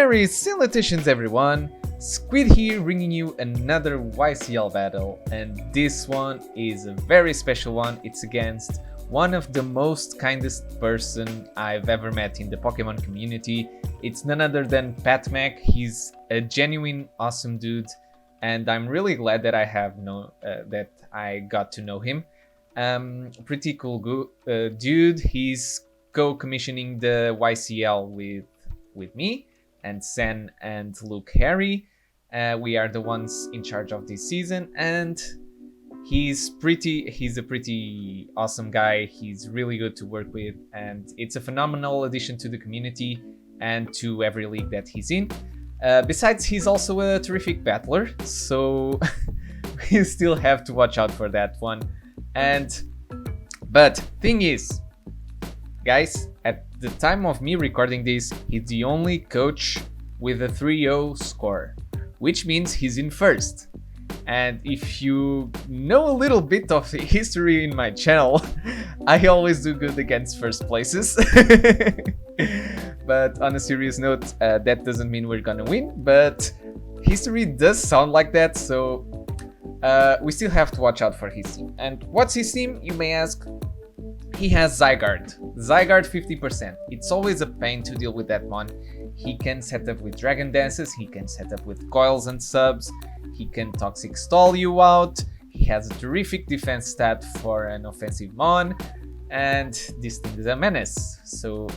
Calamari Salutations everyone! Squid here bringing you another YCL battle, and this one is a very special one. It's against one of the most kindest person I've ever met in the Pokemon community. It's none other than Patmac. He's a genuine awesome dude, and I'm really glad that I got to know him. Pretty cool dude. He's co-commissioning the YCL with me and Sen and Luke Harry. We are the ones in charge of this season, and he's a pretty awesome guy. He's really good to work with, and it's a phenomenal addition to the community and to every league that he's in. Besides, he's also a terrific battler, so we still have to watch out for that one. But thing is, guys, at the time of me recording this, he's the only coach with a 3-0 score, which means he's in first. And if you know a little bit of the history in my channel, I always do good against first places. But on a serious note, that doesn't mean we're gonna win, but history does sound like that, so we still have to watch out for his team. And what's his team, you may ask? He has Zygarde 50%. It's always a pain to deal with that one. He can set up with Dragon Dances, he can set up with Coils and Subs, he can Toxic Stall you out, he has a terrific defense stat for an offensive Mon, and this thing is a menace. So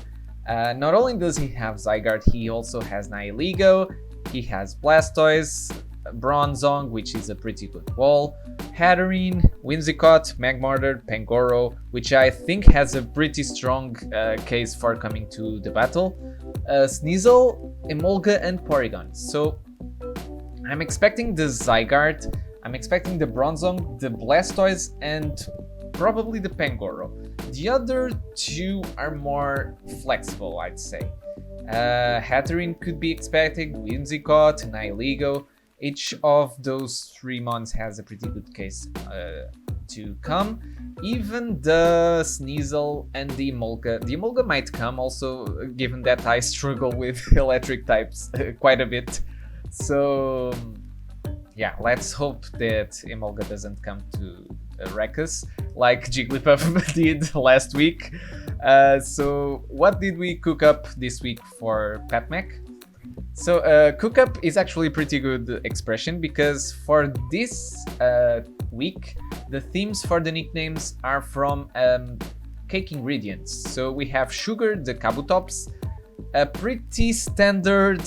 not only does he have Zygarde, he also has Nihilego, he has Blastoise, Bronzong, which is a pretty good wall, Hatterene, Whimsicott, Magmortar, Pangoro, which I think has a pretty strong case for coming to the battle, Sneasel, Emolga, and Porygon. So I'm expecting the Zygarde, I'm expecting the Bronzong, the Blastoise, and probably the Pangoro. The other two are more flexible, I'd say. Hatterene could be expected, Whimsicott, Nihilego. Each of those three mons has a pretty good case to come. Even the Sneasel and the Emolga. The Emolga might come also, given that I struggle with electric types quite a bit. So yeah, let's hope that Emolga doesn't come to wreck us like Jigglypuff did last week. So what did we cook up this week for Patmac? So cook up is actually a pretty good expression, because for this week the themes for the nicknames are from cake ingredients. So we have sugar, the Kabutops, a pretty standard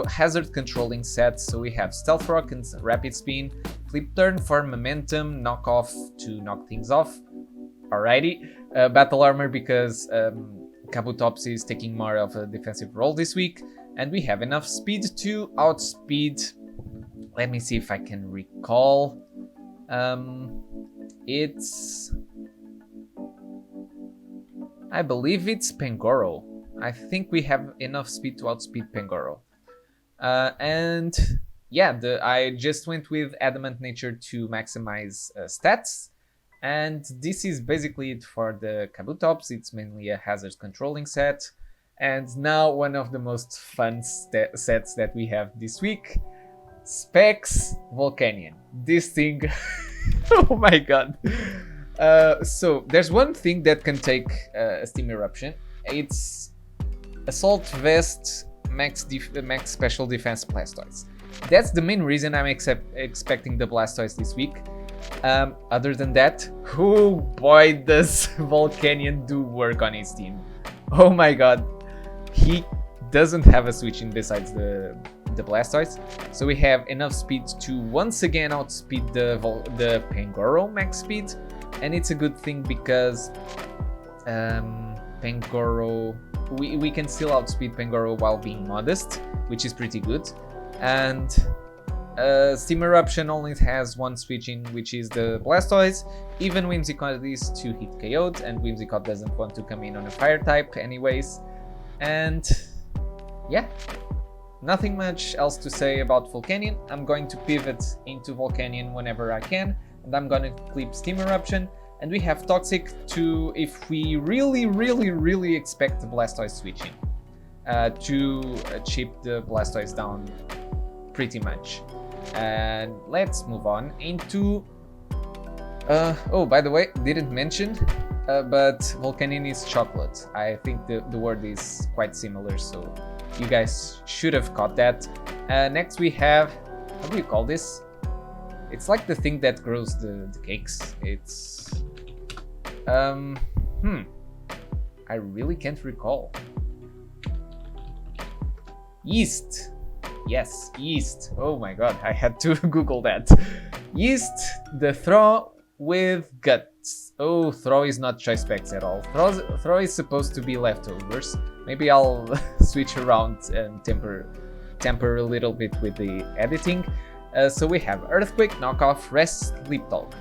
hazard controlling set. So we have Stealth Rock and Rapid Spin, Flip Turn for momentum, knock off to knock things off. Alrighty, Battle Armor because Kabutops is taking more of a defensive role this week. And we have enough speed to outspeed. Let me see if I can recall. I believe it's Pangoro. I think we have enough speed to outspeed Pangoro. And yeah, I just went with Adamant Nature to maximize stats. And this is basically it for the Kabutops. It's mainly a hazard controlling set. And now one of the most fun sets that we have this week, Specs Volcanion. This thing, oh my god. So there's one thing that can take a Steam Eruption. It's Assault Vest Max Special Defense Blastoise. That's the main reason I'm expecting the Blastoise this week. Other than that, oh boy, does Volcanion do work on his team. Oh my god. He doesn't have a switch in besides the Blastoise, so we have enough speed to once again outspeed the Pangoro max speed, and it's a good thing because Pangoro, we can still outspeed Pangoro while being modest, which is pretty good. And Steam Eruption only has one switch in, which is the Blastoise. Even Whimsicott is 2-hit KO'd, and Whimsicott doesn't want to come in on a fire type anyways. And yeah, nothing much else to say about Volcanion. I'm going to pivot into Volcanion whenever I can, and I'm gonna clip Steam Eruption. And we have Toxic to if we really expect the Blastoise switching. to chip the Blastoise down pretty much. And let's move on into oh, by the way, didn't mention, but Volcanin is chocolate. I think the word is quite similar, so you guys should have caught that. Next we have, how do you call this? It's like the thing that grows the cakes. It's I really can't recall. Yeast. Yes, yeast. Oh my god, I had to Google that. Yeast, the throw with guts. Oh, throw is not choice specs at all. Throw is supposed to be leftovers. Maybe I'll switch around and temper a little bit with the editing. So we have Earthquake, Knockoff, Rest, Sleep Talk.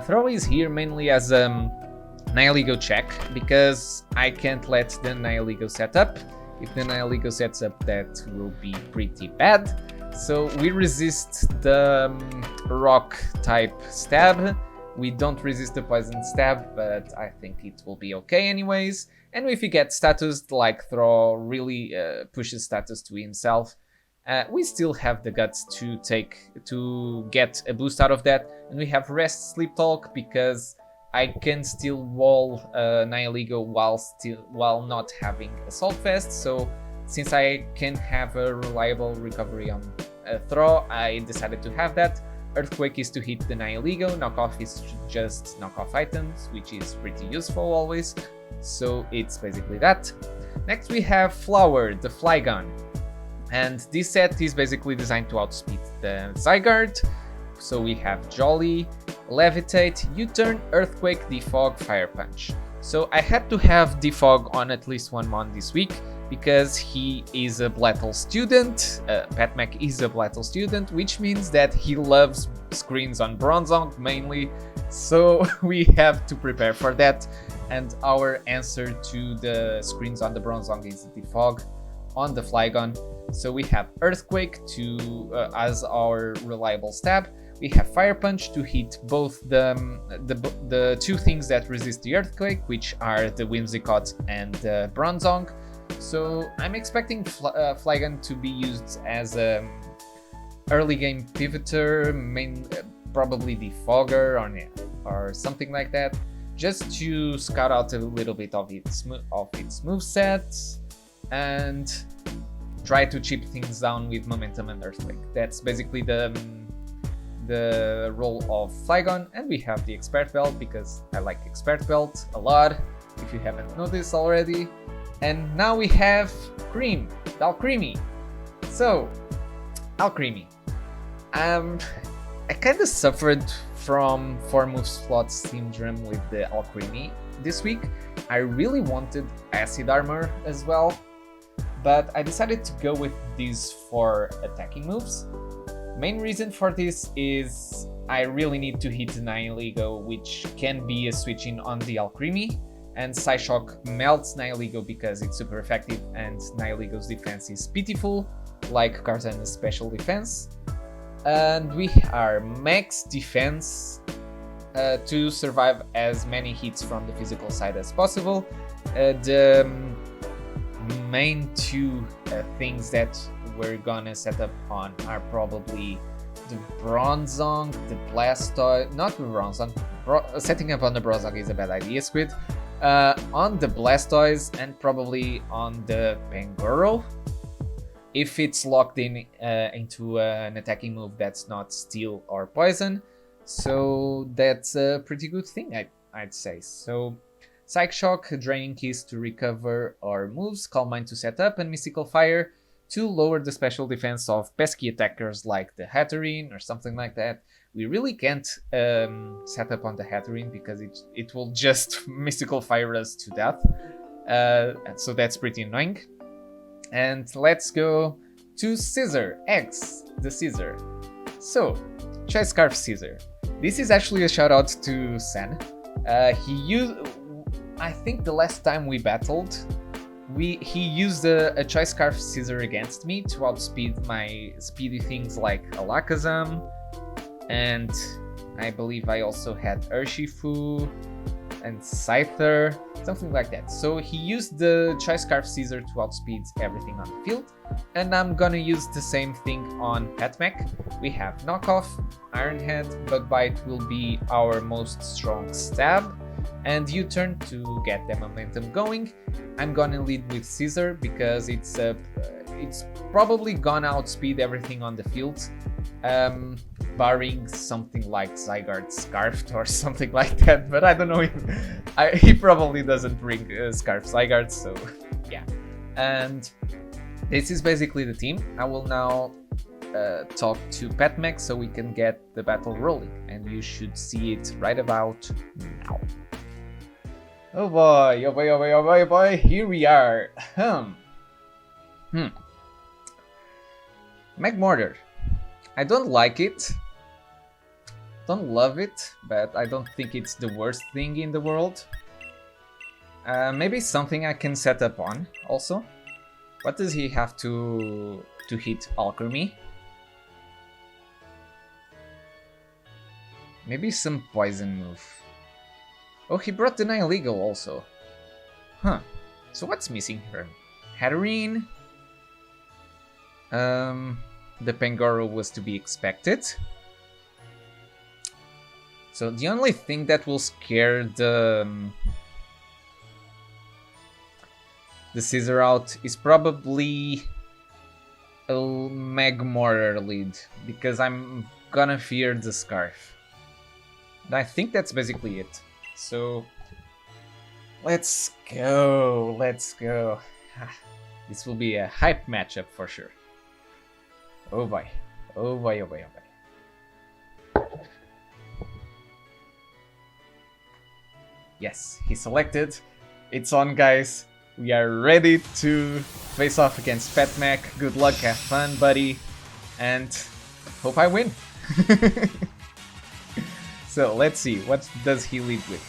Throw is here mainly as Nihilego check, because I can't let the Nihilego set up. If the Nihilego sets up, that will be pretty bad. So we resist the rock type stab. We don't resist the poison stab, but I think it will be okay anyways. And if we get status, like Throw really pushes status to himself, we still have the guts to get a boost out of that. And we have Rest, Sleep Talk, because I can still wall Nihilego while not having Assault Vest. So since I can have a reliable recovery on Throw, I decided to have that. Earthquake is to hit the Nihilego, Knockoff is just knockoff items, which is pretty useful always. So it's basically that. Next we have Flower, the Flygon. And this set is basically designed to outspeed the Zygarde. So we have Jolly, Levitate, U-Turn, Earthquake, Defog, Fire Punch. So I had to have Defog on at least one mon this week, because he is a Blattle student. Patmac is a Blattle student, which means that he loves screens on Bronzong mainly. So we have to prepare for that. And our answer to the screens on the Bronzong is Defog on the Flygon. So we have Earthquake as our reliable stab. We have Fire Punch to hit both the two things that resist the Earthquake, which are the Whimsicott and the Bronzong. So I'm expecting Flygon to be used as a early game pivoter, probably Defogger or something like that, just to scout out a little bit of its moveset and try to chip things down with Momentum and Earthquake. That's basically the role of Flygon. And we have the Expert Belt, because I like Expert Belt a lot, if you haven't noticed already. And now we have Cream, Alcremie. So, Alcremie. I kind of suffered from 4-move slot syndrome with the Alcremie this week. I really wanted Acid Armor as well, but I decided to go with these 4 attacking moves. Main reason for this is I really need to hit the Nihilego, which can be a switch in on the Alcremie, and Psyshock melts Nihilego because it's super effective and Nihilego's defense is pitiful, like Kartana's special defense. And we are max defense to survive as many hits from the physical side as possible. The main 2 things that we're gonna set up on are probably the Bronzong, the Blastoise, not the Bronzong, setting up on the Bronzong is a bad idea, Squid, on the Blastoise and probably on the Pangoro, if it's locked in into an attacking move that's not Steel or Poison. So that's a pretty good thing, I'd say. So Psych Shock, Draining Kiss to recover our moves, Calm Mind to set up, and Mystical Fire to lower the special defense of pesky attackers like the Hatterene or something like that. We really can't set up on the Hatterene because it will just Mystical Fire us to death. So that's pretty annoying. And let's go to Scissor X, the Scissor. So, Choice Scarf Scissor. This is actually a shout out to Sen. I think the last time we battled, he used a Choice Scarf Scissor against me to outspeed my speedy things like Alakazam, and I believe I also had Urshifu and Scyther. Something like that. So he used the Choice Scarf Caesar to outspeed everything on the field, and I'm gonna use the same thing on Patmac. We have Knockoff, Iron Head, Bug Bite will be our most strong stab, and U-turn to get the momentum going. I'm gonna lead with Caesar because it's probably gonna outspeed everything on the field, barring something like Zygarde Scarfed or something like that, but I don't know if he probably doesn't bring Scarf Zygarde, so yeah. And this is basically the team. I will now talk to Patmac so we can get the battle rolling, and you should see it right about now. Oh boy, oh boy, oh boy, oh boy, oh boy, here we are. Magmortar. I don't like it. Don't love it, but I don't think it's the worst thing in the world. Maybe something I can set up on also. What does he have to hit Alchemy? Maybe some poison move. Oh, he brought the Nihilego also. Huh. So what's missing here? Hatterene. The Pangoro was to be expected. So the only thing that will scare the Caesar out is probably a Magmortar lead, because I'm gonna fear the Scarf. And I think that's basically it. So let's go, let's go. This will be a hype matchup for sure. Oh boy, oh boy, oh boy, oh boy. Yes, he selected. It's on, guys. We are ready to face off against Patmac. Good luck, have fun, buddy. And hope I win. So let's see, what does he lead with?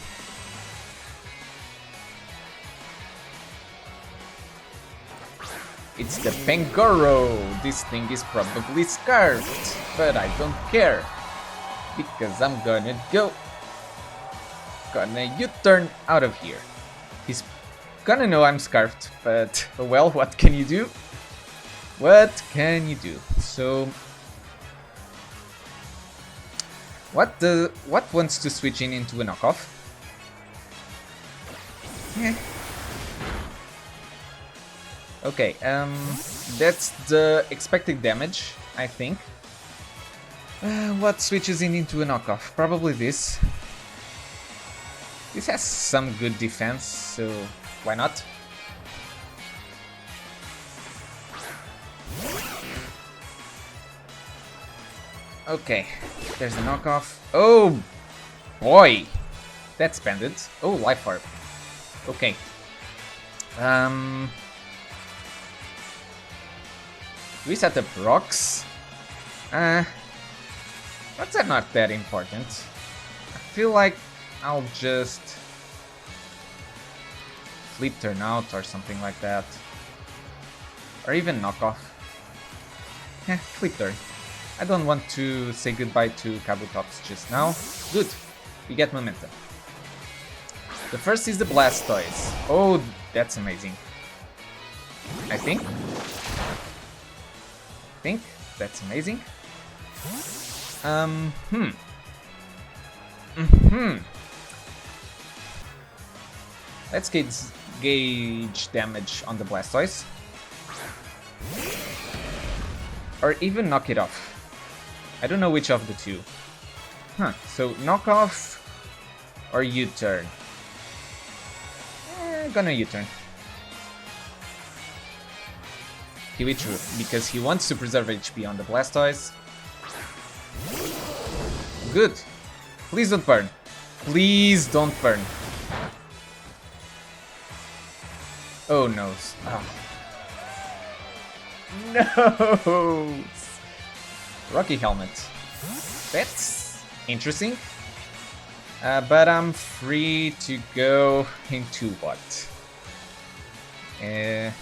It's the Pangoro. This thing is probably scarfed, but I don't care, because I'm gonna U-turn out of here. He's gonna know I'm scarfed, but well, what can you do? What can you do? So what wants to switch into a knockoff? Yeah. Okay, that's the expected damage, I think. What switches into a knockoff? Probably this. This has some good defense, so why not? Okay, there's a knockoff. Oh boy, that's banded. Oh, Life Orb. Okay. We set up rocks. That's not that important. I feel like I'll just flip turn out or something like that. Or even knockoff. Flip turn. I don't want to say goodbye to Kabutops just now. Good, we get momentum. The first is the Blastoise. Oh, that's amazing. I think that's amazing. Let's gauge damage on the Blastoise. Or even knock it off. I don't know which of the two. So knock off or U-turn. Gonna U-turn. Kiwi True, because he wants to preserve HP on the Blastoise. Good. Please don't burn. Please don't burn. Oh no. No. Rocky Helmet. That's interesting. But I'm free to go into what? If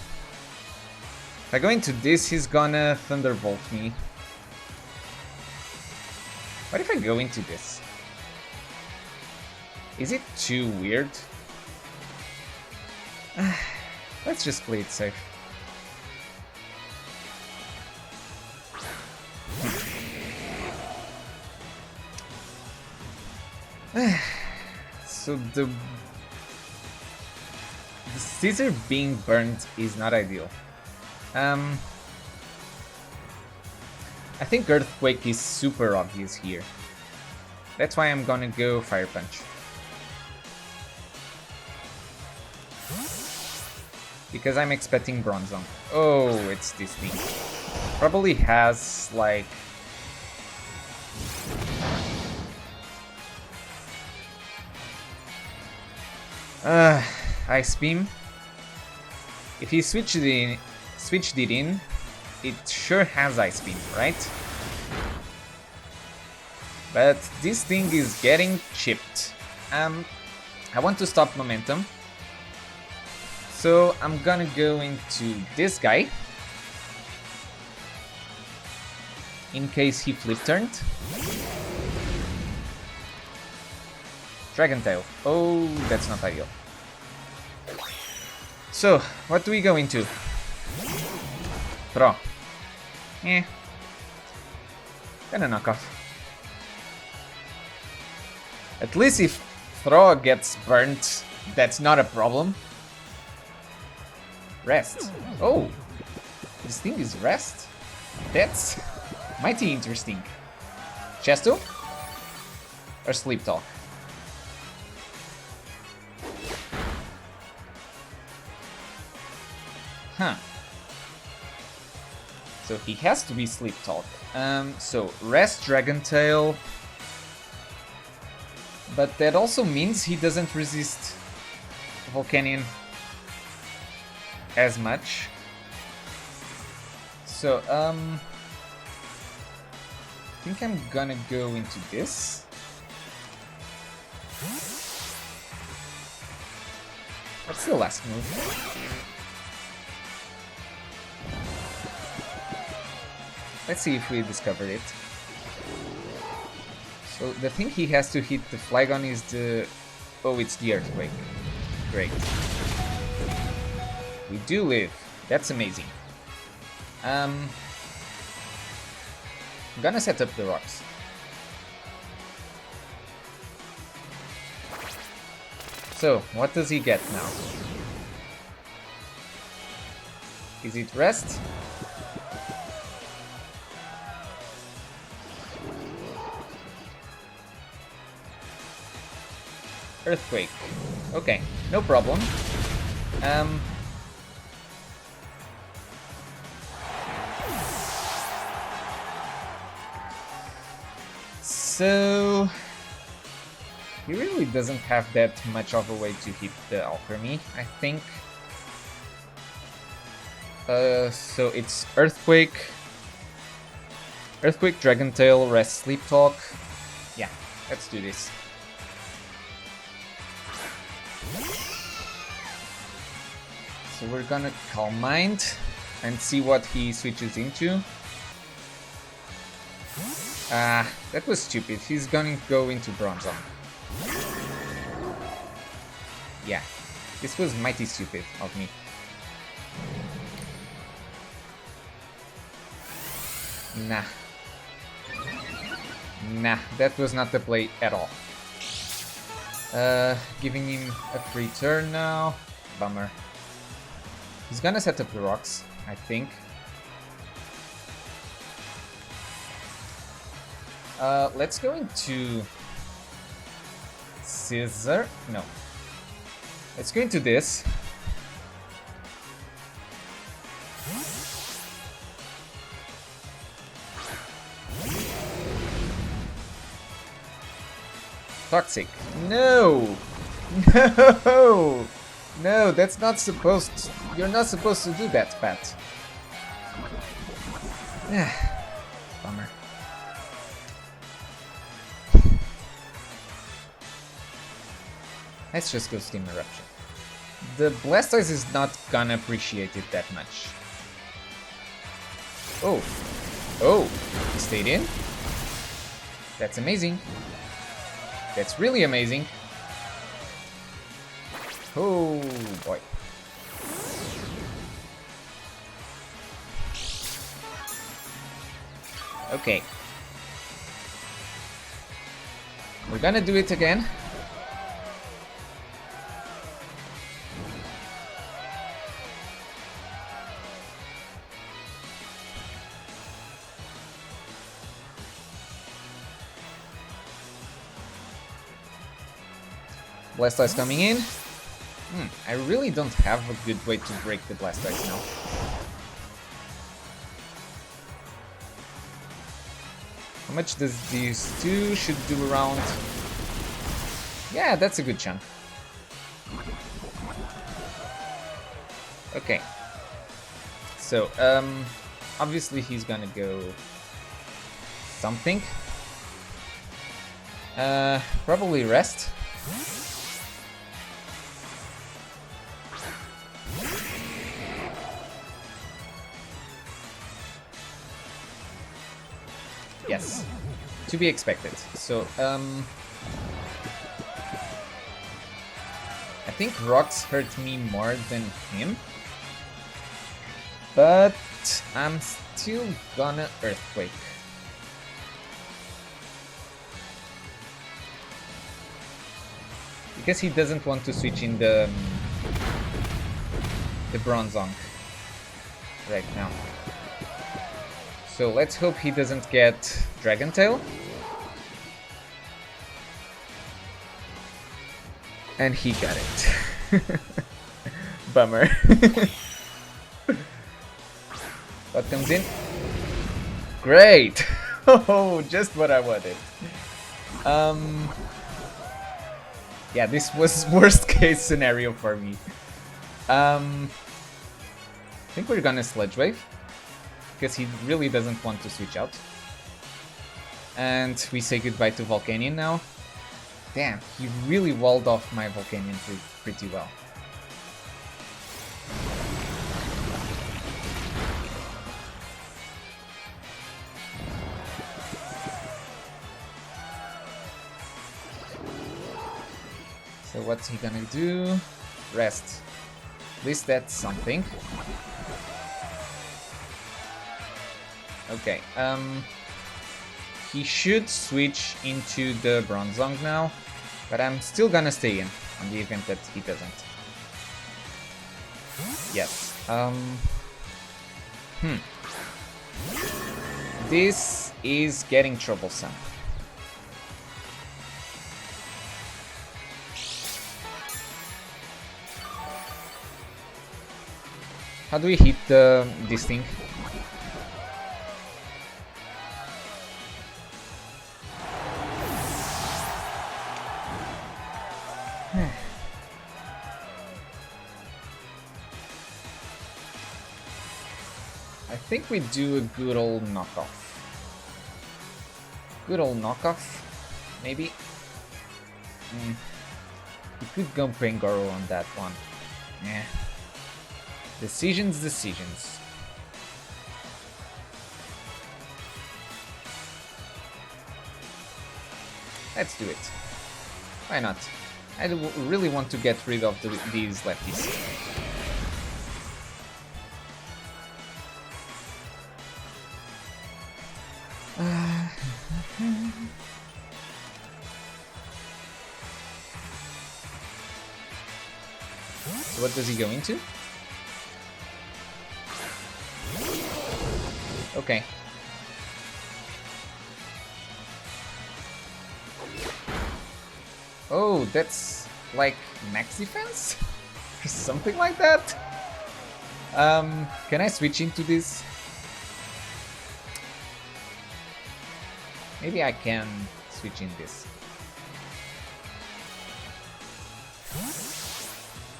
I go into this, he's gonna Thunderbolt me. What if I go into this? Is it too weird? Let's just play it safe. So the scissor being burned is not ideal. I think Earthquake is super obvious here. That's why I'm gonna go Fire Punch. Because I'm expecting Bronzong. Oh, it's this thing. Probably has like... Ice Beam. If he switched it in, it sure has Ice Beam, right? But this thing is getting chipped. I want to stop momentum. So I'm gonna go into this guy. In case he flip turned. Dragon Tail. Oh, that's not ideal. So, what do we go into? Throw. Kinda knockoff. At least if Throw gets burnt, that's not a problem. Rest. Oh, this thing is rest? That's mighty interesting. Chesto? Or Sleep Talk? Huh. So he has to be Sleep Talk. So rest Dragon Tail. But that also means he doesn't resist Volcanion as much. So, I think I'm gonna go into this. What's the last move? Let's see if we discovered it. So the thing he has to hit the Flygon is the... Oh, it's the Earthquake. Great. We do live. That's amazing. I'm gonna set up the rocks. So, what does he get now? Is it rest? Earthquake. Okay, no problem. So he really doesn't have that much of a way to hit the Alchemy, I think. So it's Earthquake, Dragon Tail, Rest, Sleep Talk. Yeah, let's do this. So we're gonna Calm Mind and see what he switches into. That was stupid. He's gonna go into Bronzong. Yeah, this was mighty stupid of me. Nah, that was not the play at all. Giving him a free turn now. Bummer. He's gonna set up the rocks, I think. Let's go into Scissor. No. Let's go into this. Toxic. No! No! No, that's not supposed to... You're not supposed to do that, Pat. Bummer. Let's just go Steam Eruption. The Blastoise is not gonna appreciate it that much. Oh. Oh, he stayed in? That's amazing. That's really amazing. Oh boy. Okay. We're gonna do it again. Blastoise coming in. I really don't have a good way to break the Blastoise now. How much does these two should do around? Yeah, that's a good chunk. Okay. So, obviously he's gonna go something. Probably rest. Yes, to be expected. So, I think rocks hurt me more than him, but I'm still gonna Earthquake. Because he doesn't want to switch in the Bronzong right now. So let's hope he doesn't get Dragon Tail. And he got it. Bummer. What comes in? Great! Oh, just what I wanted. Yeah, this was worst case scenario for me. I think we're gonna Sludge Wave, because he really doesn't want to switch out. And we say goodbye to Volcanion now. Damn, he really walled off my Volcanion pretty well. So what's he gonna do? Rest. At least that's something. Okay, he should switch into the Bronzong now, but I'm still gonna stay in on the event that he doesn't. Yes. This is getting troublesome. How do we hit this thing? I think we do a good old knockoff. Good old knockoff, maybe? We could go Pangoro on that one. Yeah. Decisions. Let's do it. Why not? I really want to get rid of these lefties. So what does he go into? Okay. Oh, that's like max defense? Or something like that? Can I switch into this? Maybe I can switch in this.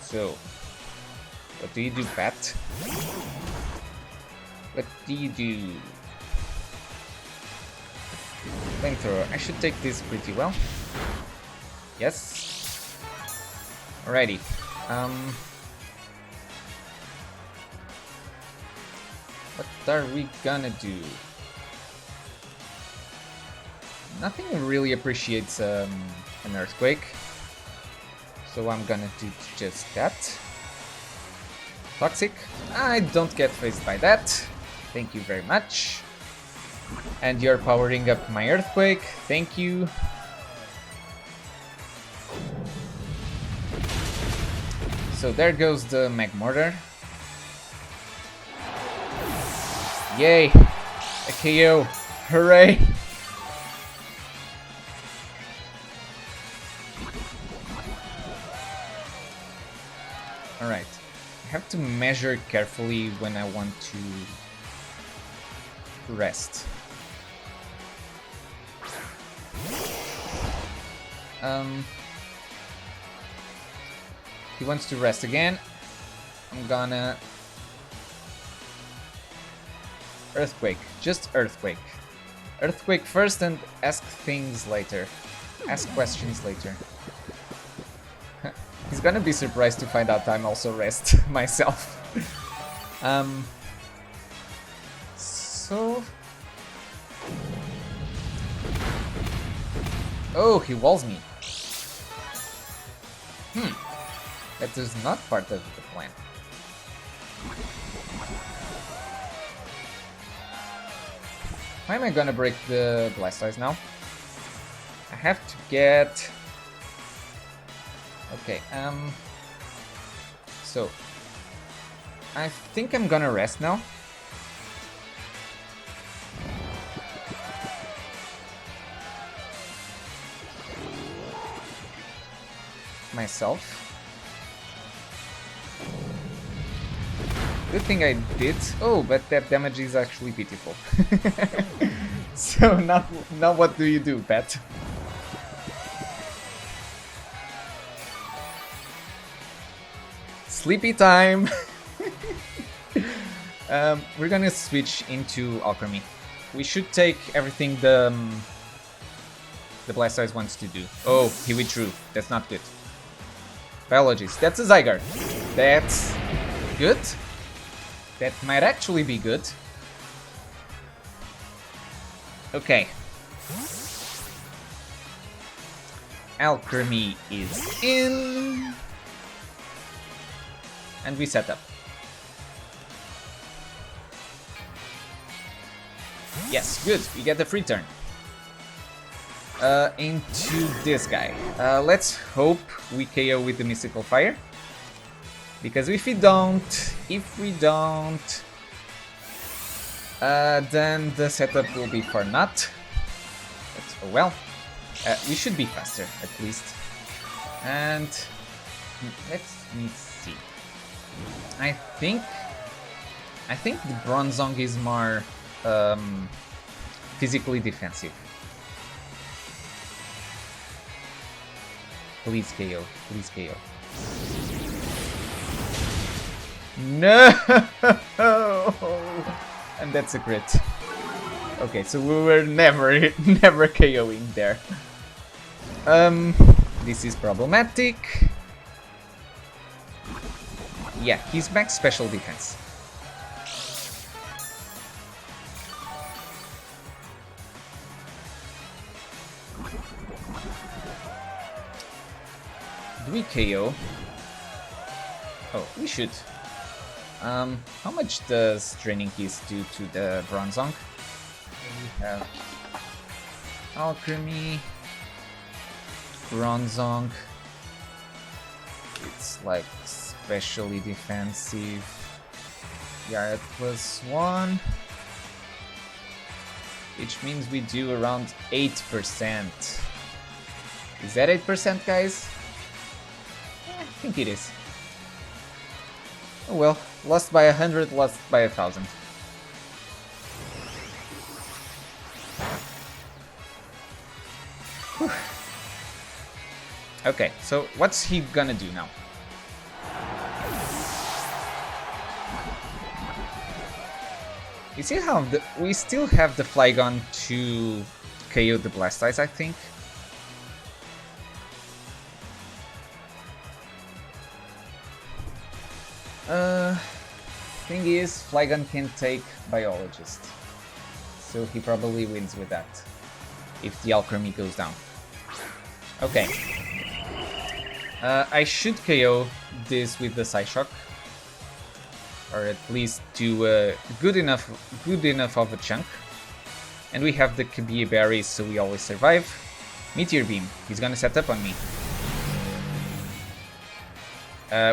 So, what do you do, Pat? What do you do? Flamethrower. I should take this pretty well. Yes. Alrighty. What are we gonna do? Nothing really appreciates an earthquake, so I'm gonna do just that. Toxic. I don't get phased by that. Thank you very much. And you're powering up my Earthquake. Thank you. So there goes the Mag Mortar. Yay! A KO! Hooray! Alright. I have to measure carefully when I want to rest. He wants to rest again. I'm gonna... Earthquake. Just Earthquake. Earthquake first and ask things later. Ask questions later. He's gonna be surprised to find out I'm also rest myself. So... Oh, he walls me. That is not part of the plan. Why am I gonna break the Blastoise now? I have to get... Okay, so... I think I'm gonna rest now. Myself. Good thing I did. Oh, but that damage is actually pitiful. So now what do you do, Pat? Sleepy time! We're gonna switch into Alchemy. We should take everything the Blastoise wants to do. Oh, he withdrew. That's not good. Biologist. That's a Zygarde. That's good. That might actually be good. Okay. Alchemy is in. And we set up. Yes, good. We get the free turn. Into this guy. Let's hope we KO with the Mystical Fire. Because if we don't, then the setup will be for naught. But, oh well. We should be faster, at least. And let me see. I think the Bronzong is more physically defensive. Please KO. Please KO. No! And that's a crit. Okay, so we were never KOing there. This is problematic. Yeah, he's max special defense. Do we KO? Oh, we should. How much does Draining Kiss do to the Bronzong? We have Alchemy, Bronzong. It's like specially defensive. We are at +1, which means we do around 8%. Is that 8%, guys? I think it is. Oh well, lost by 100, lost by 1,000. Whew. Okay, so what's he gonna do now? You see how we still have the Flygon to KO the Blastoise, I think. Thing is, Flygon can take Biologist, so he probably wins with that, if the Alchemy goes down. Okay. I should KO this with the Psyshock, or at least do good enough of a chunk. And we have the Kabia berries, so we always survive. Meteor Beam. He's gonna set up on me.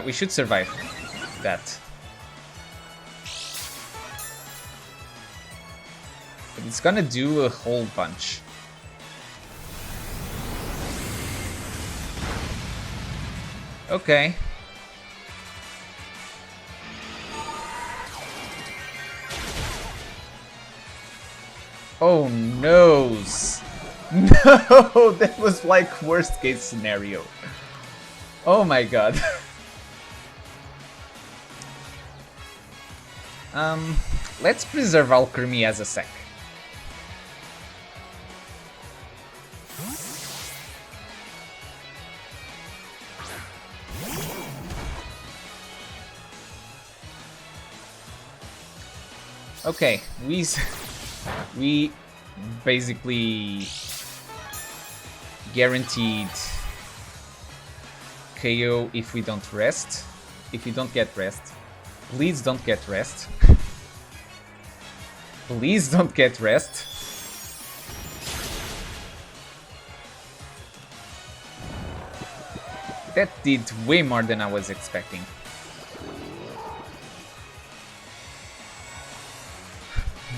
We should survive that. But it's gonna do a whole bunch. Okay. Oh noes. No, that was like worst case scenario. Oh my god. Let's preserve Alchemy as a sec. Okay, we basically guaranteed KO if we don't rest. If we don't get rest. Please don't get rest. Please don't get rest. That did way more than I was expecting.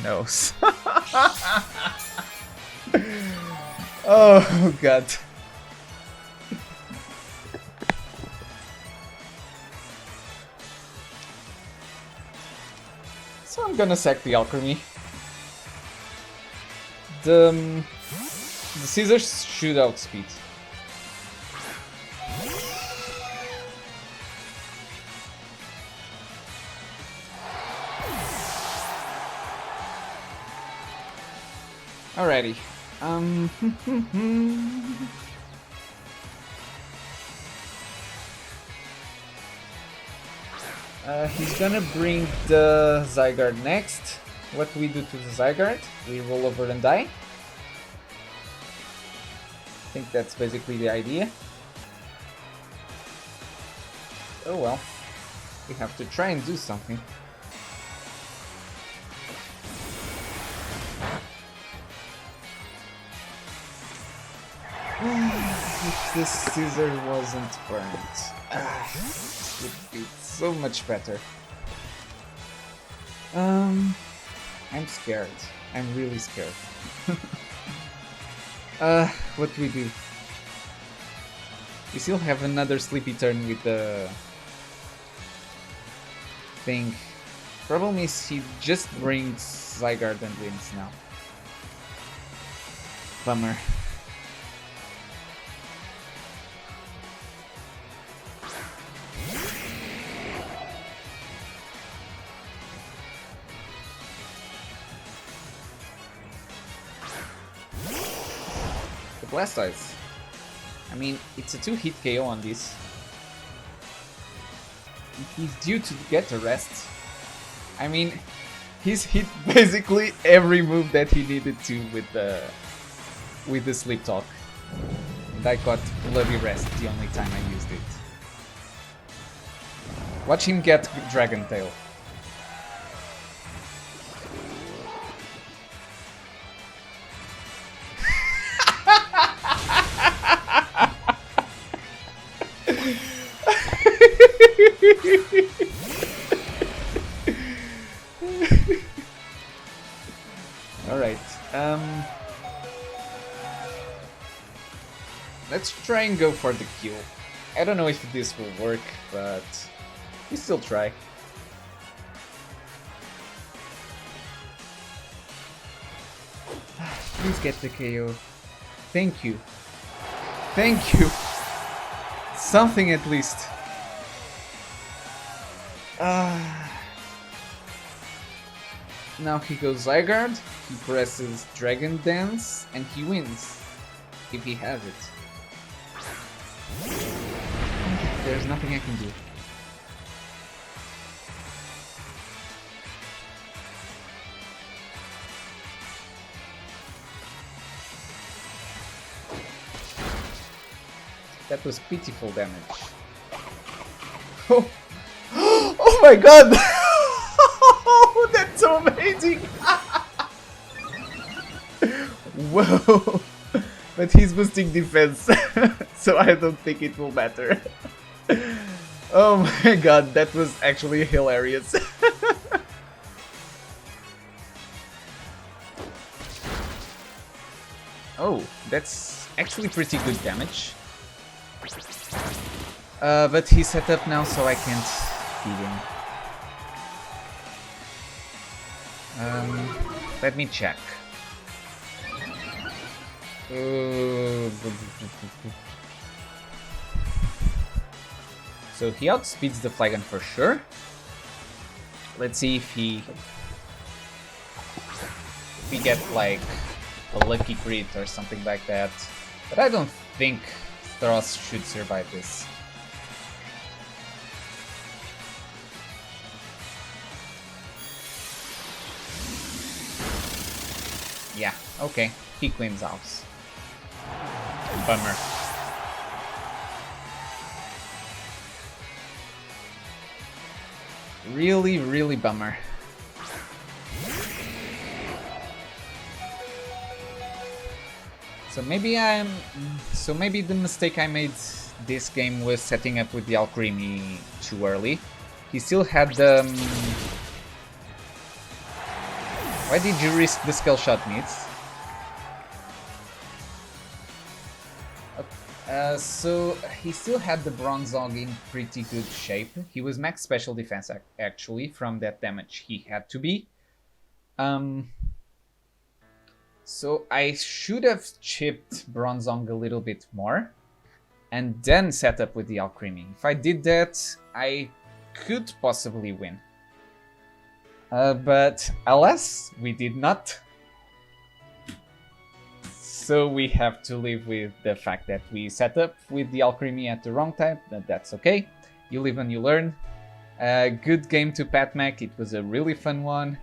No. Oh god. So I'm gonna sack the alchemy. The scissors shoot outspeed. Alrighty. He's gonna bring the Zygarde next. What do we do to the Zygarde? We roll over and die. I think that's basically the idea. Oh well. We have to try and do something. If this scissor wasn't burnt, it would be so much better. I'm scared. I'm really scared. What do we do? We still have another sleepy turn with the thing. Problem is he just brings Zygarde and wins now. Bummer. Blastoise. I mean, it's a 2-hit KO on this. He's due to get a rest. I mean, he's hit basically every move that he needed to with the Sleep Talk. And I got bloody rest the only time I used it. Watch him get Dragon Tail. Alright, let's try and go for the kill. I don't know if this will work, but we still try. Please get the KO. Thank you. Thank you. Something at least. Now he goes Zygarde, he presses Dragon Dance, and he wins. If he has it. There's nothing I can do. That was pitiful damage. Oh, oh my god! That's so amazing! Whoa! But he's boosting defense, so I don't think it will matter. Oh my god, that was actually hilarious. Oh, that's actually pretty good damage. But he's set up now, so I can't feed him. Let me check. So he outspeeds the Flagon for sure. Let's see if we get like a lucky crit or something like that. But I don't think Thros should survive this. Yeah, okay. He cleans house. Bummer. Really, really bummer. So maybe the mistake I made this game was setting up with the Alcremie too early. He still had the... Why did you risk the Skull Shot Meats? So he still had the Bronzong in pretty good shape. He was max special defense actually from that damage he had to be. So I should have chipped Bronzong a little bit more and then set up with the Alcremie. If I did that, I could possibly win. But alas, we did not. So we have to live with the fact that we set up with the Alcremie at the wrong time, but that's okay. You live and you learn. Good game to Patmac, it was a really fun one.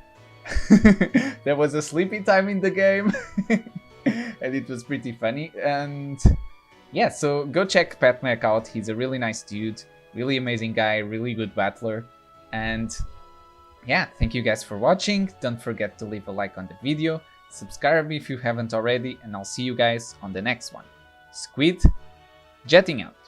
There was a sleepy time in the game, and it was pretty funny. And yeah, so go check Patmac out, he's a really nice dude, really amazing guy, really good battler. And yeah, thank you guys for watching, don't forget to leave a like on the video. Subscribe if you haven't already, and I'll see you guys on the next one. Squid, jetting out.